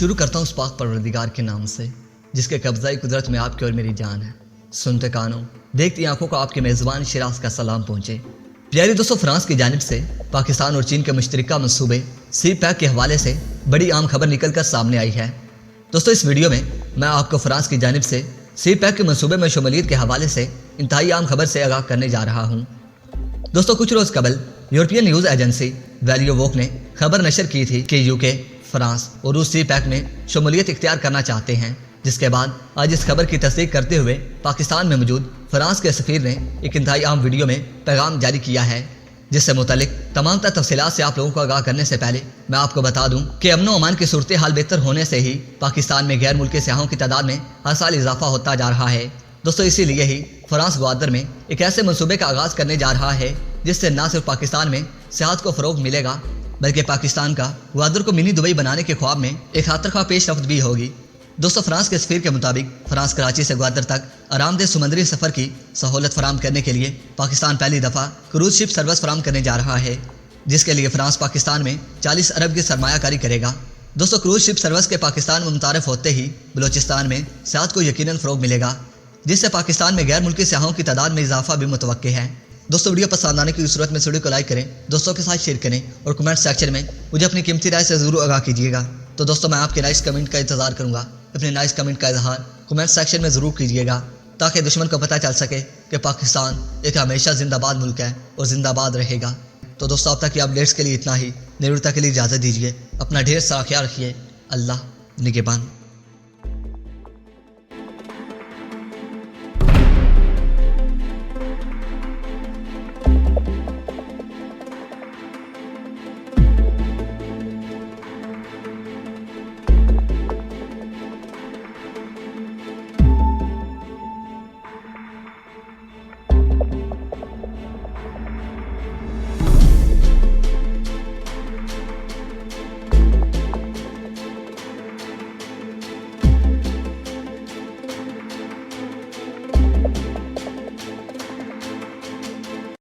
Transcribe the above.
शुरू करता हूँ उस पाक परवरदिगार के नाम से जिसके कब्ज़ाई कुदरत में आपकी और मेरी जान है। सुनते कानों देखती आंखों को आपके मेज़बान शिराज का सलाम पहुँचे। प्यारे दोस्तों, फ्रांस की जानिब से पाकिस्तान और चीन के मुश्तरका मंसूबे सी पैक के हवाले से बड़ी अहम खबर निकल कर सामने आई है। दोस्तों, इस वीडियो में मैं आपको फ्रांस की जानिब से सी पैक के मंसूबे में शमूलियत के हवाले से इंतहाई अहम खबर से आगाह करने जा रहा हूँ। दोस्तों, कुछ रोज़ कबल यूरोपियन न्यूज़ एजेंसी वैल्यू वोक ने खबर नशर की थी कि यूके, फ्रांस और रूस सी पैक में शमूलियत इख्तियार करना चाहते हैं, जिसके बाद आज इस खबर की तस्दीक करते हुए पाकिस्तान में मौजूद फ्रांस के सफीर ने एक इंतहाई अहम वीडियो में पैगाम जारी किया है, जिससे मुतालिक तमाम तफसीलात से आप लोगों को आगाह करने से पहले मैं आपको बता दूं कि अमन व अमान की सूरत हाल बेहतर होने से ही पाकिस्तान में गैर मुल्की सयाहों की तादाद में हर साल इजाफा होता जा रहा है। दोस्तों, इसीलिए ही फ्रांस ग्वादर में एक ऐसे मनसूबे का आगाज़ करने जा रहा है जिससे न सिर्फ पाकिस्तान में सियाहत को फ़रोग मिलेगा, बल्कि पाकिस्तान का ग्वादर को मिनी दुबई बनाने के ख्वाब में एक खातरख्वाह पेशरफ्त भी होगी। दोस्तों, फ्रांस के सफीर के मुताबिक फ्रांस कराची से ग्वादर तक आरामदेह समुद्री सफ़र की सहूलत फराम करने के लिए पाकिस्तान पहली दफ़ा क्रूज शिप सर्विस फराम करने जा रहा है, जिसके लिए फ्रांस पाकिस्तान में 40 अरब की सरमायाकारी करेगा। दोस्तों, क्रूज शिप सर्विस के पाकिस्तान में मुतारफ होते ही बलोचिस्तान में सियाहत को यकीनन फ़रोग मिलेगा, जिससे पाकिस्तान में गैर मुल्की सयाहों की तादाद में इजाफा भी मुतवक्के है। दोस्तों, वीडियो पसंद आने की सूरत में वीडियो को लाइक करें, दोस्तों के साथ शेयर करें और कमेंट सेक्शन में मुझे अपनी कीमती राय से ज़रूर आगाह कीजिएगा। तो दोस्तों, मैं आपके नाइस कमेंट का इंतजार करूंगा। अपने नाइस कमेंट का इजहार कमेंट सेक्शन में ज़रूर कीजिएगा, ताकि दुश्मन को पता चल सके कि पाकिस्तान एक हमेशा जिंदाबाद मुल्क है और जिंदाबाद रहेगा। तो दोस्तों, अब तक की अपडेट्स के लिए इतना ही। निरंतरता के लिए इजाज़त दीजिए। अपना ढेर सारा ख्याल रखिए। अल्लाह निगहबान।